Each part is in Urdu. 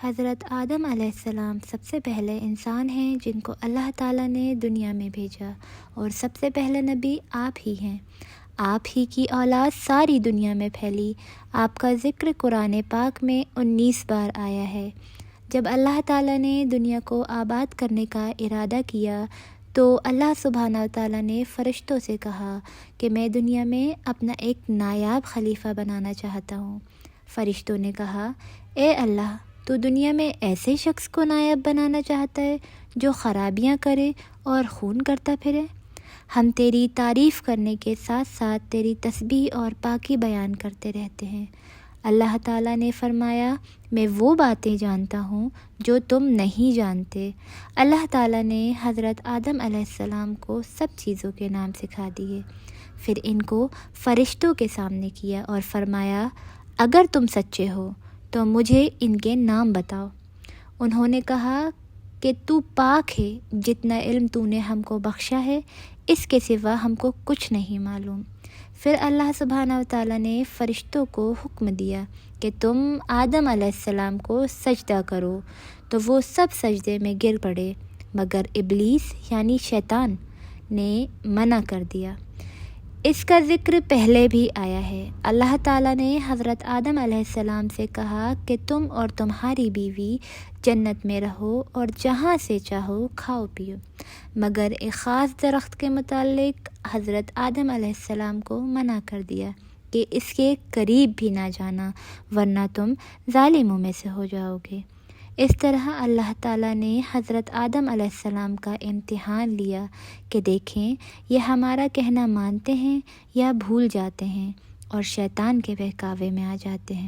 حضرت آدم علیہ السلام سب سے پہلے انسان ہیں جن کو اللہ تعالیٰ نے دنیا میں بھیجا، اور سب سے پہلے نبی آپ ہی ہیں۔ آپ ہی کی اولاد ساری دنیا میں پھیلی۔ آپ کا ذکر قرآن پاک میں 19 بار آیا ہے۔ جب اللہ تعالیٰ نے دنیا کو آباد کرنے کا ارادہ کیا تو اللہ سبحانہ و تعالیٰ نے فرشتوں سے کہا کہ میں دنیا میں اپنا ایک نایاب خلیفہ بنانا چاہتا ہوں۔ فرشتوں نے کہا، اے اللہ، تو دنیا میں ایسے شخص کو نائب بنانا چاہتا ہے جو خرابیاں کرے اور خون کرتا پھرے؟ ہم تیری تعریف کرنے کے ساتھ ساتھ تیری تسبیح اور پاکی بیان کرتے رہتے ہیں۔ اللہ تعالیٰ نے فرمایا، میں وہ باتیں جانتا ہوں جو تم نہیں جانتے۔ اللہ تعالیٰ نے حضرت آدم علیہ السلام کو سب چیزوں کے نام سکھا دیے، پھر ان کو فرشتوں کے سامنے کیا اور فرمایا، اگر تم سچے ہو تو مجھے ان کے نام بتاؤ۔ انہوں نے کہا کہ تو پاک ہے، جتنا علم تو نے ہم کو بخشا ہے اس کے سوا ہم کو کچھ نہیں معلوم۔ پھر اللہ سبحانہ و تعالیٰ نے فرشتوں کو حکم دیا کہ تم آدم علیہ السلام کو سجدہ کرو، تو وہ سب سجدے میں گر پڑے مگر ابلیس یعنی شیطان نے منع کر دیا۔ اس کا ذکر پہلے بھی آیا ہے۔ اللہ تعالیٰ نے حضرت آدم علیہ السلام سے کہا کہ تم اور تمہاری بیوی جنت میں رہو اور جہاں سے چاہو کھاؤ پیو، مگر ایک خاص درخت کے متعلق حضرت آدم علیہ السلام کو منع کر دیا کہ اس کے قریب بھی نہ جانا ورنہ تم ظالموں میں سے ہو جاؤ گے۔ اس طرح اللہ تعالیٰ نے حضرت آدم علیہ السلام کا امتحان لیا کہ دیکھیں یہ ہمارا کہنا مانتے ہیں یا بھول جاتے ہیں اور شیطان کے بہکاوے میں آ جاتے ہیں۔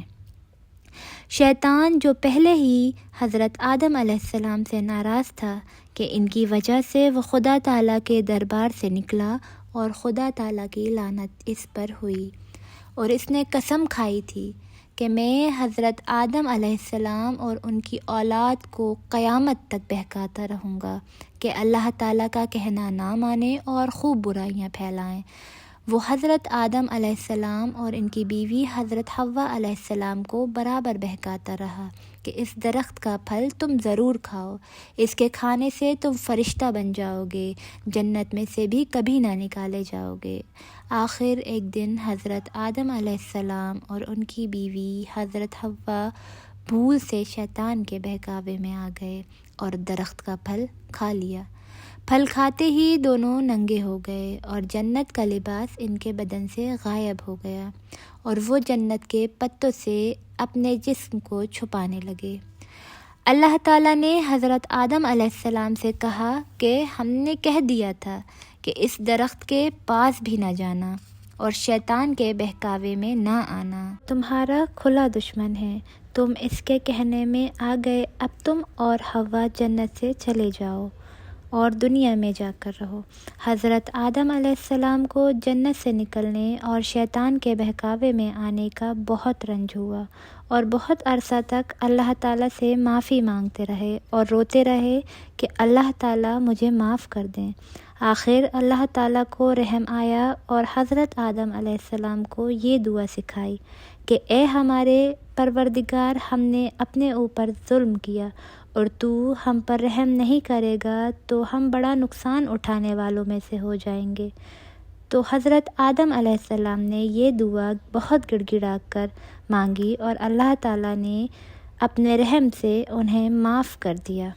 شیطان جو پہلے ہی حضرت آدم علیہ السلام سے ناراض تھا کہ ان کی وجہ سے وہ خدا تعالیٰ کے دربار سے نکلا اور خدا تعالیٰ کی لعنت اس پر ہوئی، اور اس نے قسم کھائی تھی کہ میں حضرت آدم علیہ السلام اور ان کی اولاد کو قیامت تک بہکاتا رہوں گا کہ اللہ تعالیٰ کا کہنا نہ مانیں اور خوب برائیاں پھیلائیں۔ وہ حضرت آدم علیہ السلام اور ان کی بیوی حضرت حوا علیہ السلام کو برابر بہکاتا رہا کہ اس درخت کا پھل تم ضرور کھاؤ، اس کے کھانے سے تم فرشتہ بن جاؤ گے، جنت میں سے بھی کبھی نہ نکالے جاؤ گے۔ آخر ایک دن حضرت آدم علیہ السلام اور ان کی بیوی حضرت حوا بھول سے شیطان کے بہکاوے میں آ گئے اور درخت کا پھل کھا لیا۔ پھل کھاتے ہی دونوں ننگے ہو گئے اور جنت کا لباس ان کے بدن سے غائب ہو گیا، اور وہ جنت کے پتوں سے اپنے جسم کو چھپانے لگے۔ اللہ تعالیٰ نے حضرت آدم علیہ السلام سے کہا کہ ہم نے کہہ دیا تھا کہ اس درخت کے پاس بھی نہ جانا اور شیطان کے بہکاوے میں نہ آنا، تمہارا کھلا دشمن ہے۔ تم اس کے کہنے میں آ گئے، اب تم اور حوا جنت سے چلے جاؤ اور دنیا میں جا کر رہو۔ حضرت آدم علیہ السلام کو جنت سے نکلنے اور شیطان کے بہکاوے میں آنے کا بہت رنج ہوا، اور بہت عرصہ تک اللہ تعالیٰ سے معافی مانگتے رہے اور روتے رہے کہ اللہ تعالیٰ مجھے معاف کر دیں۔ آخر اللہ تعالیٰ کو رحم آیا اور حضرت آدم علیہ السلام کو یہ دعا سکھائی کہ اے ہمارے پروردگار، ہم نے اپنے اوپر ظلم کیا اور تو ہم پر رحم نہیں کرے گا تو ہم بڑا نقصان اٹھانے والوں میں سے ہو جائیں گے۔ تو حضرت آدم علیہ السلام نے یہ دعا بہت گڑ گڑا کر مانگی اور اللہ تعالیٰ نے اپنے رحم سے انہیں معاف کر دیا،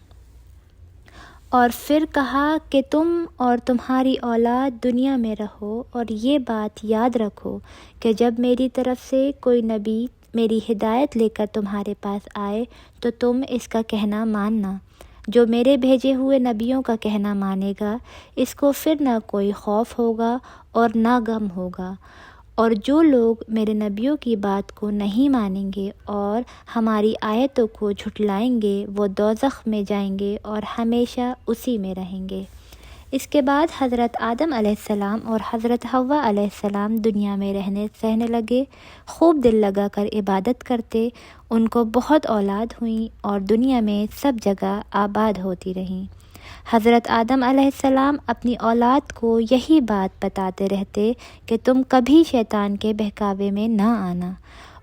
اور پھر کہا کہ تم اور تمہاری اولاد دنیا میں رہو، اور یہ بات یاد رکھو کہ جب میری طرف سے کوئی نبی میری ہدایت لے کر تمہارے پاس آئے تو تم اس کا کہنا ماننا۔ جو میرے بھیجے ہوئے نبیوں کا کہنا مانے گا اس کو پھر نہ کوئی خوف ہوگا اور نہ غم ہوگا، اور جو لوگ میرے نبیوں کی بات کو نہیں مانیں گے اور ہماری آیتوں کو جھٹلائیں گے وہ دوزخ میں جائیں گے اور ہمیشہ اسی میں رہیں گے۔ اس کے بعد حضرت آدم علیہ السلام اور حضرت حوا علیہ السلام دنیا میں سہنے لگے، خوب دل لگا کر عبادت کرتے، ان کو بہت اولاد ہوئیں اور دنیا میں سب جگہ آباد ہوتی رہیں۔ حضرت آدم علیہ السلام اپنی اولاد کو یہی بات بتاتے رہتے کہ تم کبھی شیطان کے بہکاوے میں نہ آنا،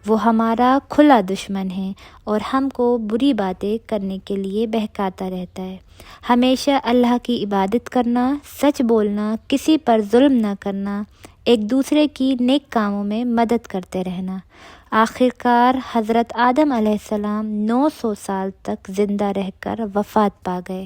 وہ ہمارا کھلا دشمن ہے اور ہم کو بری باتیں کرنے کے لیے بہکاتا رہتا ہے۔ ہمیشہ اللہ کی عبادت کرنا، سچ بولنا، کسی پر ظلم نہ کرنا، ایک دوسرے کی نیک کاموں میں مدد کرتے رہنا۔ آخرکار حضرت آدم علیہ السلام 900 سال تک زندہ رہ کر وفات پا گئے۔